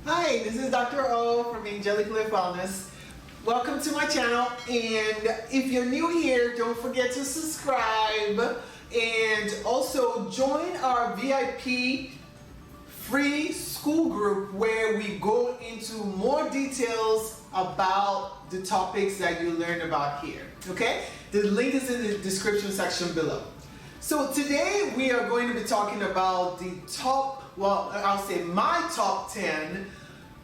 Hi, this is Dr. O from Angelic Live Wellness. Welcome to my channel, and if you're new here, don't forget to subscribe and also join our VIP free school group where we go into more details about the topics that you learn about here, okay? The link is in the description section below. So today we are going to be talking about the my top 10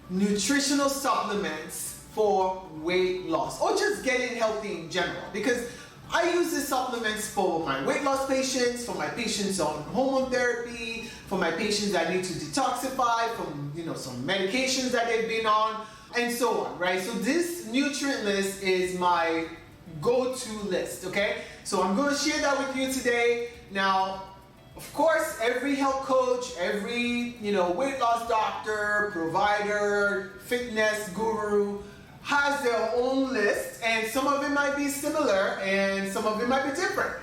nutritional supplements for weight loss or just getting healthy in general, because I use these supplements for my weight loss patients, for my patients on hormone therapy, for my patients that need to detoxify from some medications that they've been on, and so on, right? So this nutrient list is my go-to list, okay? So I'm going to share that with you today. Now, of course, every health coach, every weight loss doctor, provider, fitness guru has their own list, and some of it might be similar and some of it might be different.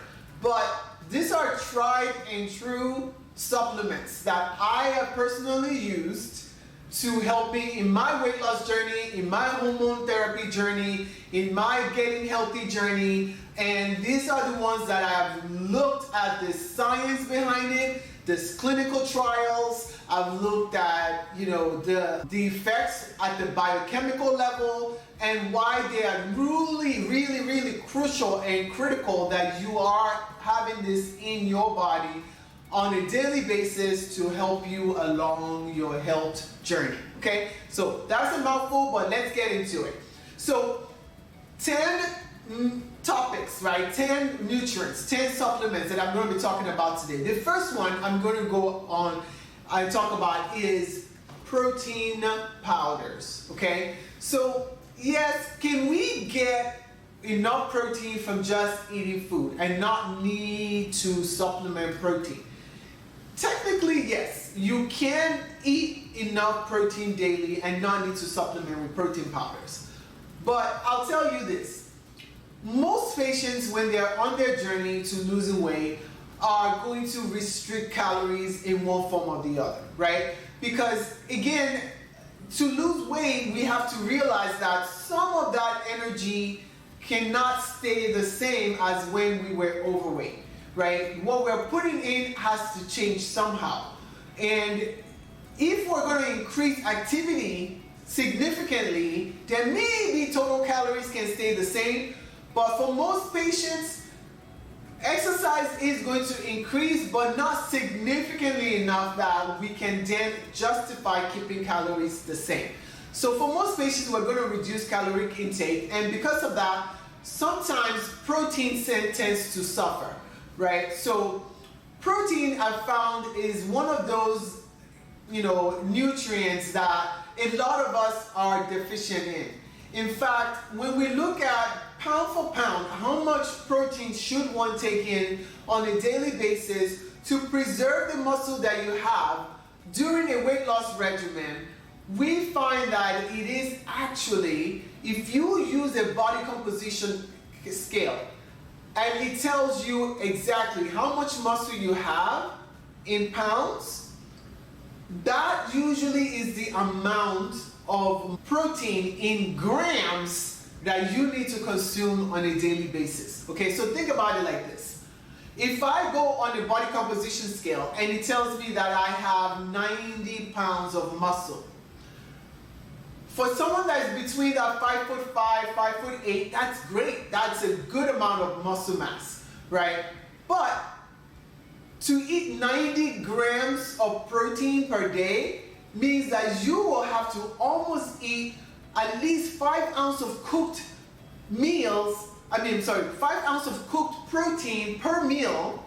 But these are tried and true supplements that I have personally used to help me in my weight loss journey, in my hormone therapy journey, in my getting healthy journey. And these are the ones that I've looked at the science behind it, this clinical trials. I've looked at the effects at the biochemical level and why they are really crucial and critical that you are having this in your body on a daily basis to help you along your health journey. Okay, so that's a mouthful, but let's get into it. So 10 topics, right? 10 nutrients, 10 supplements that I'm going to be talking about today. The first one I'm going to go on and talk about is protein powders. Okay, so yes, can we get enough protein from just eating food and not need to supplement protein? Technically, yes, you can eat enough protein daily and not need to supplement with protein powders. But I'll tell you this, most patients when they're on their journey to losing weight are going to restrict calories in one form or the other, right? Because again, to lose weight, we have to realize that some of that energy cannot stay the same as when we were overweight. Right? What we're putting in has to change somehow. And if we're going to increase activity significantly, then maybe total calories can stay the same. But for most patients, exercise is going to increase, but not significantly enough that we can then justify keeping calories the same. So for most patients, we're going to reduce caloric intake. And because of that, sometimes protein tends to suffer. Right, so protein I found is one of those, nutrients that a lot of us are deficient in. In fact, when we look at pound for pound, how much protein should one take in on a daily basis to preserve the muscle that you have during a weight loss regimen, we find that it is actually, if you use a body composition scale, and it tells you exactly how much muscle you have in pounds, that usually is the amount of protein in grams that you need to consume on a daily basis. Okay, so think about it like this. If I go on a body composition scale and it tells me that I have 90 pounds of muscle, for someone that's between that 5'5", 5'8", that's great. That's a good amount of muscle mass, right? But to eat 90 grams of protein per day means that you will have to almost eat at least 5 ounces of cooked 5 ounces of cooked protein per meal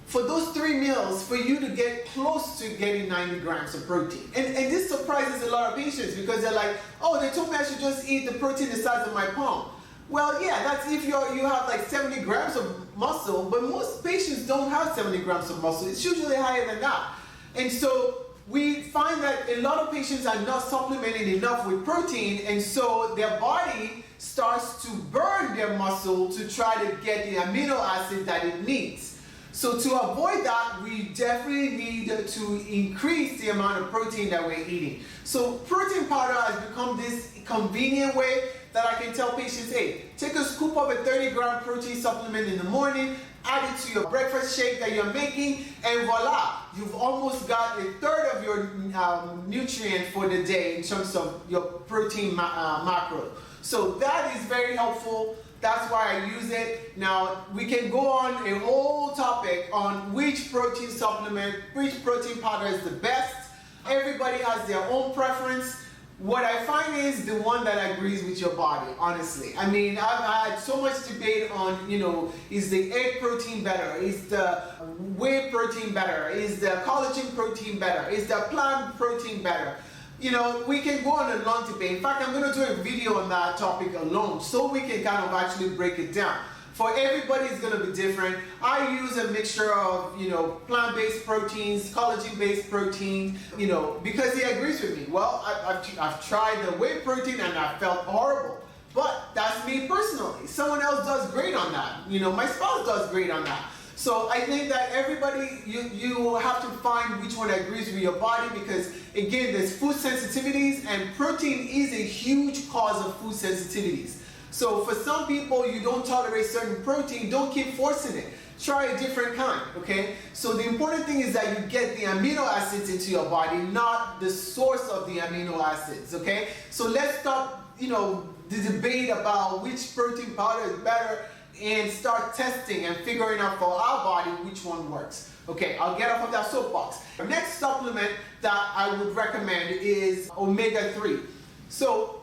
for those 3 meals for you to get close to getting 90 grams of protein. And this surprises a lot of patients because they're like, oh, they told me I should just eat the protein the size of my palm. Well, yeah, that's if you have like 70 grams of muscle, but most patients don't have 70 grams of muscle. It's usually higher than that. And so we find that a lot of patients are not supplementing enough with protein, and so their body starts to burn their muscle to try to get the amino acid that it needs. So to avoid that, we definitely need to increase the amount of protein that we're eating. So protein powder has become this convenient way that I can tell patients, hey, take a scoop of a 30-gram protein supplement in the morning, add it to your breakfast shake that you're making, and voila, you've almost got a third of your nutrient for the day in terms of your protein macro. So that is very helpful. That's why I use it. Now, we can go on a whole topic on which protein supplement, which protein powder is the best. Everybody has their own preference. What I find is the one that agrees with your body, honestly. I mean, I've had so much debate on, is the egg protein better? Is the whey protein better? Is the collagen protein better? Is the plant protein better? We can go on a long debate. In fact, I'm going to do a video on that topic alone so we can kind of actually break it down. For everybody, it's going to be different. I use a mixture of, plant-based proteins, collagen-based protein, because he agrees with me. Well, I've tried the whey protein and I felt horrible. But that's me personally. Someone else does great on that. My spouse does great on that. So I think that everybody, you have to find which one agrees with your body because, again, there's food sensitivities and protein is a huge cause of food sensitivities. So for some people, you don't tolerate certain protein, don't keep forcing it. Try a different kind, okay? So the important thing is that you get the amino acids into your body, not the source of the amino acids, okay? So let's stop, the debate about which protein powder is better and start testing and figuring out for our body which one works. Okay, I'll get off of that soapbox. The next supplement that I would recommend is omega-3. So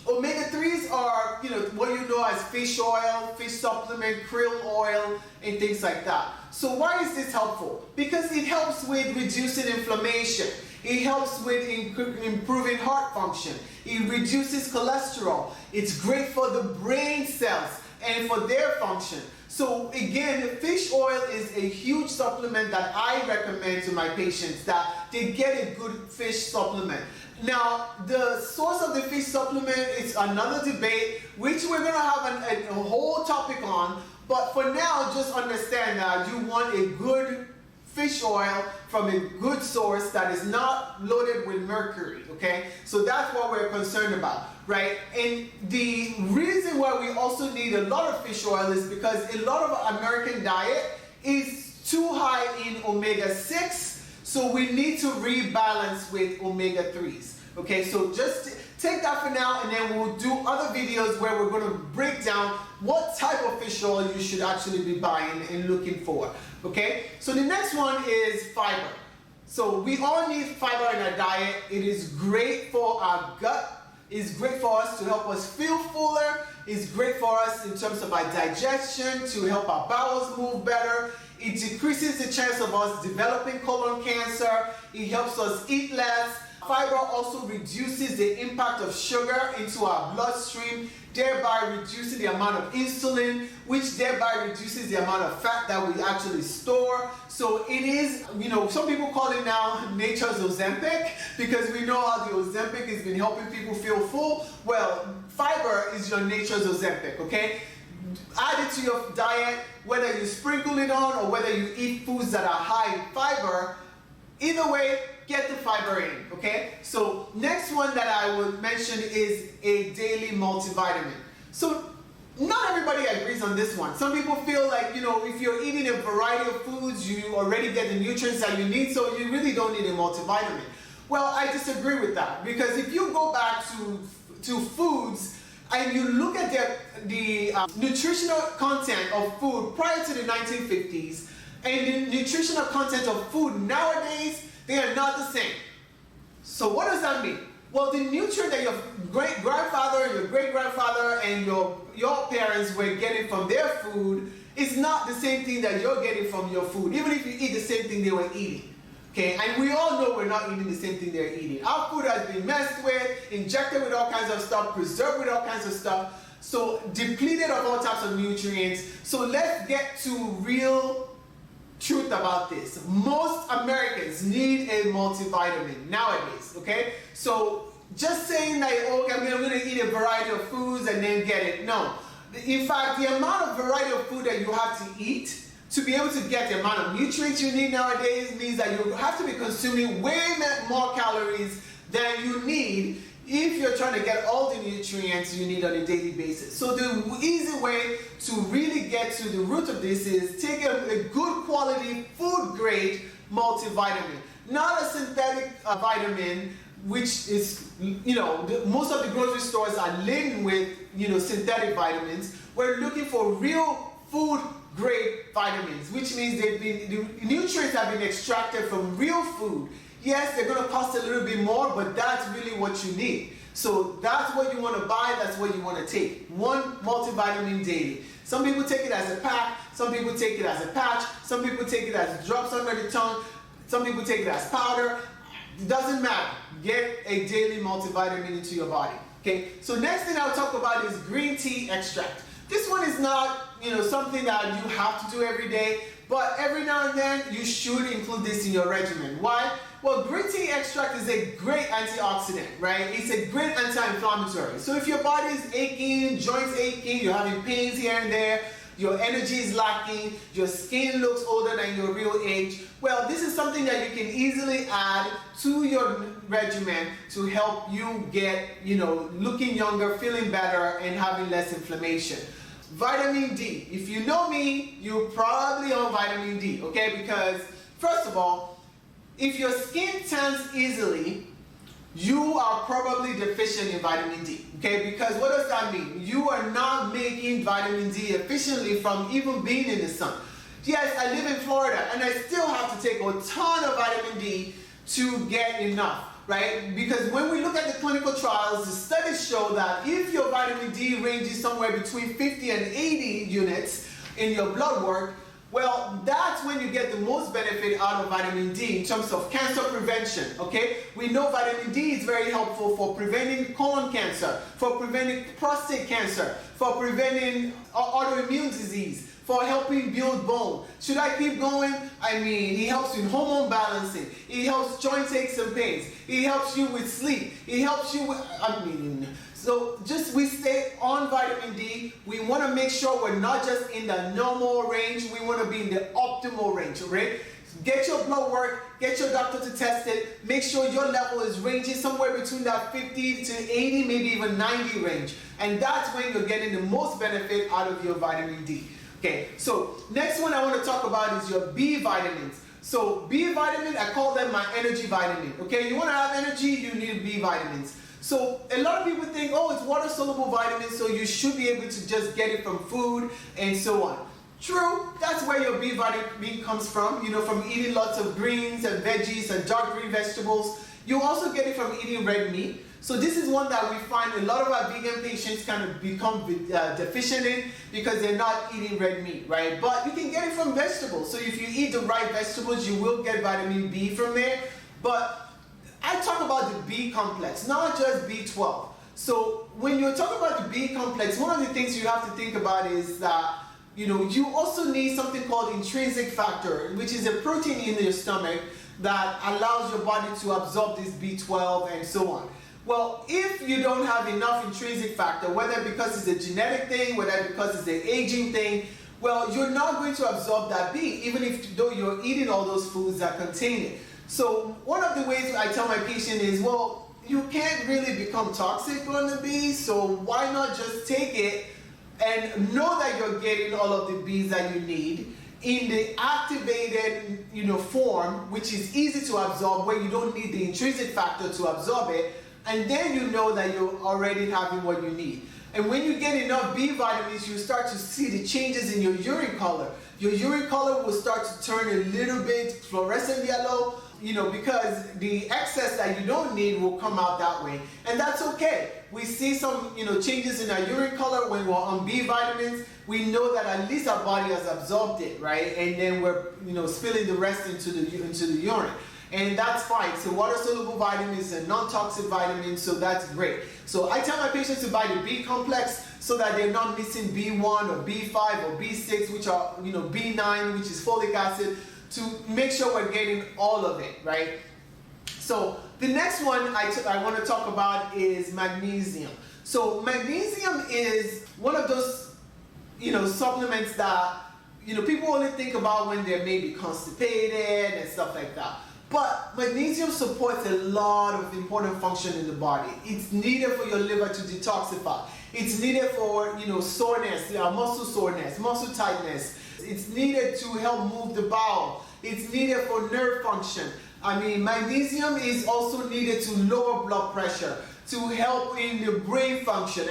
omega-3s are, what you know as fish oil, fish supplement, krill oil, and things like that. So why is this helpful? Because it helps with reducing inflammation. It helps with improving heart function. It reduces cholesterol. It's great for the brain cells and for their function. So again, fish oil is a huge supplement that I recommend to my patients that they get a good fish supplement. Now, the source of the fish supplement is another debate, which we're going to have a whole topic on. But for now, just understand that you want a good fish oil from a good source that is not loaded with mercury, okay? So that's what we're concerned about, right? And the reason why we also need a lot of fish oil is because a lot of our American diet is too high in omega-6, so we need to rebalance with omega-3s, okay? So just take that for now, and then we'll do other videos where we're going to break down what type of fish oil you should actually be buying and looking for, okay? So the next one is fiber. So we all need fiber in our diet. It is great for our gut. It's great for us to help us feel fuller. It's great for us in terms of our digestion, to help our bowels move better. It decreases the chance of us developing colon cancer. It helps us eat less. Fiber also reduces the impact of sugar into our bloodstream, thereby reducing the amount of insulin, which thereby reduces the amount of fat that we actually store. So it is, some people call it now nature's Ozempic, because we know how the Ozempic has been helping people feel full. Well, fiber is your nature's Ozempic, okay? Add it to your diet, whether you sprinkle it on or whether you eat foods that are high in fiber. Either way, get the fiber in, okay? So next one that I would mention is a daily multivitamin. So not everybody agrees on this one. Some people feel like, if you're eating a variety of foods, you already get the nutrients that you need, so you really don't need a multivitamin. Well, I disagree with that, because if you go back to foods and you look at the nutritional content of food prior to the 1950s, and the nutritional content of food nowadays, they are not the same. So what does that mean? Well, the nutrient that your great-grandfather and your great-grandfather and your parents were getting from their food is not the same thing that you're getting from your food, even if you eat the same thing they were eating. Okay, and we all know we're not eating the same thing they're eating. Our food has been messed with, injected with all kinds of stuff, preserved with all kinds of stuff, so depleted of all types of nutrients. So let's get to real truth about this. Most Americans need a multivitamin nowadays, okay? So just saying that, okay, I'm going to eat a variety of foods and then get it. No. In fact, the amount of variety of food that you have to eat to be able to get the amount of nutrients you need nowadays means that you have to be consuming way more calories than you need if you're trying to get all the nutrients you need on a daily basis. So the easy way to really get to the root of this is take a good quality food grade multivitamin, not a synthetic vitamin, which is, most of the grocery stores are laden with, synthetic vitamins. We're looking for real food grade vitamins, which means the nutrients have been extracted from real food. Yes, they're going to cost a little bit more, but that's really what you need. So that's what you want to buy, that's what you want to take. One multivitamin daily. Some people take it as a pack, some people take it as a patch, some people take it as drops under the tongue, some people take it as powder. It doesn't matter. Get a daily multivitamin into your body. Okay, so next thing I'll talk about is green tea extract. This one is not, something that you have to do every day, but every now and then you should include this in your regimen. Why? Well, green tea extract is a great antioxidant, right? It's a great anti-inflammatory. So if your body is aching, joints aching, you're having pains here and there, your energy is lacking, your skin looks older than your real age, well, this is something that you can easily add to your regimen to help you get, looking younger, feeling better, and having less inflammation. Vitamin D. If you know me, you're probably on vitamin D, okay? Because, first of all, if your skin tans easily, you are probably deficient in vitamin D, okay? Because what does that mean? You are not making vitamin D efficiently from even being in the sun. Yes, I live in Florida and I still have to take a ton of vitamin D to get enough, right? Because when we look at the clinical trials, the studies show that if your vitamin D ranges somewhere between 50 and 80 units in your blood work, well, that's when you get the most benefit out of vitamin D in terms of cancer prevention, okay? We know vitamin D is very helpful for preventing colon cancer, for preventing prostate cancer, for preventing autoimmune disease, for helping build bone. Should I keep going? I mean, it helps with hormone balancing. It helps joint aches and pains. It helps you with sleep. It helps you with, so we stay on vitamin D. We want to make sure we're not just in the normal range. We want to be in the optimal range, right? Get your blood work, get your doctor to test it. Make sure your level is ranging somewhere between that 50 to 80, maybe even 90 range. And that's when you're getting the most benefit out of your vitamin D. Okay, so next one I want to talk about is your B vitamins. So B vitamin, I call them my energy vitamin. Okay, you want to have energy, you need B vitamins. So a lot of people think, oh, it's water soluble vitamins, so you should be able to just get it from food and so on. True, that's where your B vitamin comes from, from eating lots of greens and veggies and dark green vegetables. You also get it from eating red meat. So this is one that we find a lot of our vegan patients kind of become deficient in because they're not eating red meat, right? But you can get it from vegetables. So if you eat the right vegetables, you will get vitamin B from there. But I talk about the B complex, not just B12. So when you talk about the B complex, one of the things you have to think about is that you also need something called intrinsic factor, which is a protein in your stomach that allows your body to absorb this B12 and so on. Well, if you don't have enough intrinsic factor, whether because it's a genetic thing, whether because it's an aging thing, well, you're not going to absorb that B, even though you're eating all those foods that contain it. So one of the ways I tell my patient is, well, you can't really become toxic on the B, so why not just take it and know that you're getting all of the Bs that you need in the activated form, which is easy to absorb, where you don't need the intrinsic factor to absorb it, and then you know that you're already having what you need. And when you get enough B vitamins, you start to see the changes in your urine color. Your urine color will start to turn a little bit fluorescent yellow, because the excess that you don't need will come out that way. And that's okay. We see some, changes in our urine color when we're on B vitamins. We know that at least our body has absorbed it, right? And then we're, spilling the rest into the urine. And that's fine. So water-soluble vitamins and non-toxic vitamins, so that's great. So I tell my patients to buy the B complex so that they're not missing B1 or B5 or B6, which are, B9, which is folic acid, to make sure we're getting all of it, right? So the next one I want to talk about is magnesium. So magnesium is one of those, supplements that people only think about when they're maybe constipated and stuff like that. But magnesium supports a lot of important function in the body. It's needed for your liver to detoxify. It's needed for, soreness, muscle soreness, muscle tightness. It's needed to help move the bowel. It's needed for nerve function. Magnesium is also needed to lower blood pressure, to help in the brain function.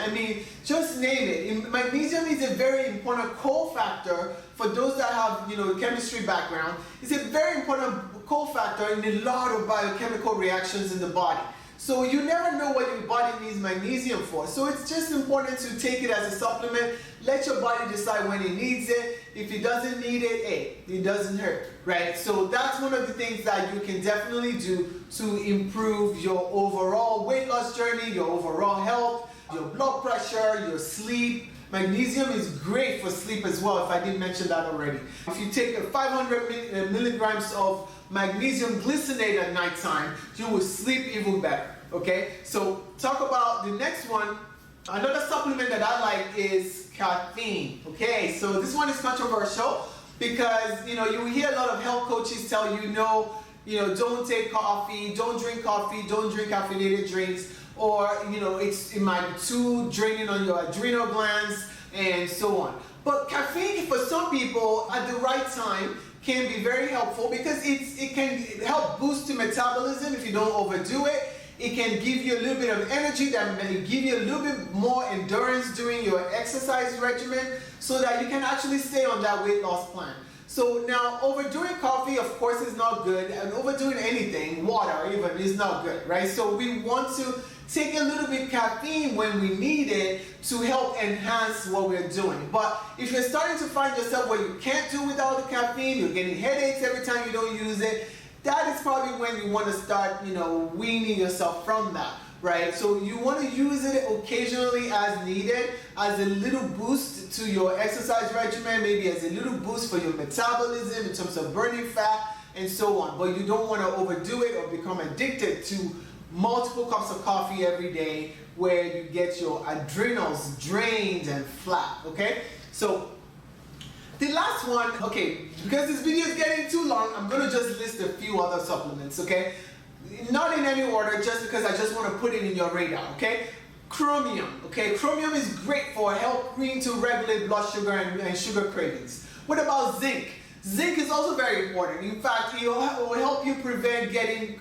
Just name it. Magnesium is a very important cofactor for those that have, chemistry background. It's a very important cofactor in a lot of biochemical reactions in the body. So you never know what your body needs magnesium for. So it's just important to take it as a supplement. Let your body decide when it needs it. If it doesn't need it, hey, it doesn't hurt, right? So that's one of the things that you can definitely do to improve your overall weight loss journey, your overall health, your blood pressure, your sleep. Magnesium is great for sleep as well, if I didn't mention that already. If you take 500 milligrams of magnesium glycinate at nighttime, you will sleep even better, okay? So talk about the next one. Another supplement that I like is caffeine, okay? So this one is controversial because, you hear a lot of health coaches tell you, don't take coffee, don't drink caffeinated drinks, or, it might be too draining on your adrenal glands and so on. But caffeine, for some people, at the right time, can be very helpful because it can help boost the metabolism if you don't overdo it. It can give you a little bit of energy that may give you a little bit more endurance during your exercise regimen so that you can actually stay on that weight loss plan. So now, overdoing coffee, of course, is not good, and overdoing anything, water even, is not good, right? So we want to take a little bit of caffeine when we need it to help enhance what we're doing. But if you're starting to find yourself where you can't do without the caffeine, you're getting headaches every time you don't use it, that is probably when you want to start, weaning yourself from that, right? So you want to use it occasionally as needed, as a little boost to your exercise regimen, maybe as a little boost for your metabolism in terms of burning fat and so on. But you don't want to overdo it or become addicted to multiple cups of coffee every day where you get your adrenals drained and flat, okay? So the last one, okay, because this video is getting too long, I'm going to just list a few other supplements, okay? Not in any order, just because I just want to put it in your radar, okay? Chromium, okay? Chromium is great for helping to regulate blood sugar and sugar cravings. What about zinc? Zinc is also very important. In fact, it will help you prevent getting,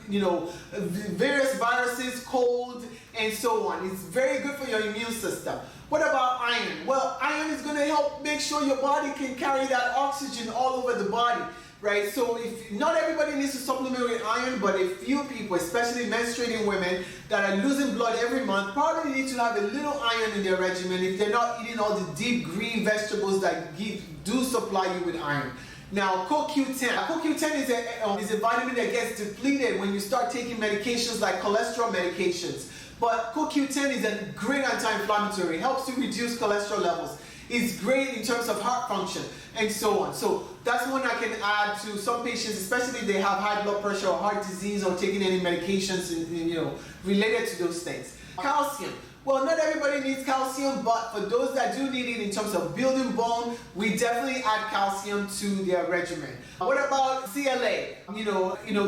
various viruses, cold, and so on. It's very good for your immune system. What about iron? Well, iron is going to help make sure your body can carry that oxygen all over the body, right? So if not everybody needs to supplement with iron, but a few people, especially menstruating women that are losing blood every month, probably need to have a little iron in their regimen if they're not eating all the deep green vegetables that do supply you with iron. Now, CoQ10 is a vitamin that gets depleted when you start taking medications like cholesterol medications. But CoQ10 is a great anti-inflammatory. It helps to reduce cholesterol levels. It's great in terms of heart function and so on. So that's one I can add to some patients, especially if they have high blood pressure or heart disease or taking any medications related to those things. Calcium. Well, not everybody needs calcium, but for those that do need it in terms of building bone, we definitely add calcium to their regimen. What about CLA?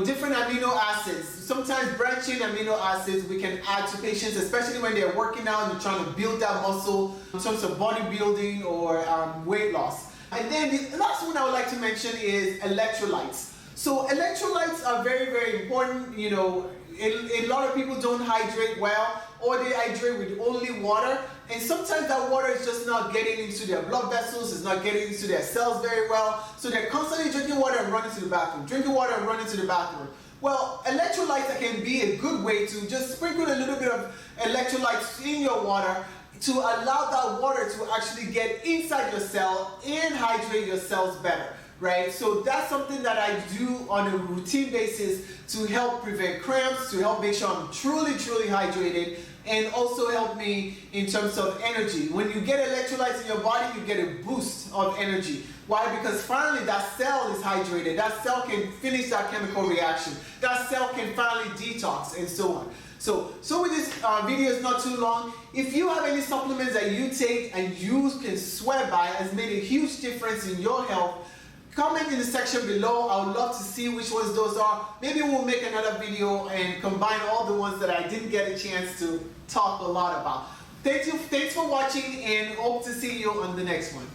Different amino acids. Sometimes branching amino acids we can add to patients, especially when they're working out and trying to build that muscle in terms of bodybuilding or weight loss. And then the last one I would like to mention is electrolytes. So electrolytes are very, very important. A lot of people don't hydrate well, or they hydrate with only water, and sometimes that water is just not getting into their blood vessels, it's not getting into their cells very well, so they're constantly drinking water and running to the bathroom, drinking water and running to the bathroom. Well, electrolytes can be a good way to just sprinkle a little bit of electrolytes in your water to allow that water to actually get inside your cell and hydrate your cells better. Right? So that's something that I do on a routine basis to help prevent cramps, to help make sure I'm truly, truly hydrated, and also help me in terms of energy. When you get electrolytes in your body, you get a boost of energy. Why? Because finally that cell is hydrated. That cell can finish that chemical reaction. That cell can finally detox and so on. So with this video is not too long. If you have any supplements that you take and you can swear by has made a huge difference in your health, comment in the section below. I would love to see which ones those are. Maybe we'll make another video and combine all the ones that I didn't get a chance to talk a lot about. Thanks for watching, and hope to see you on the next one.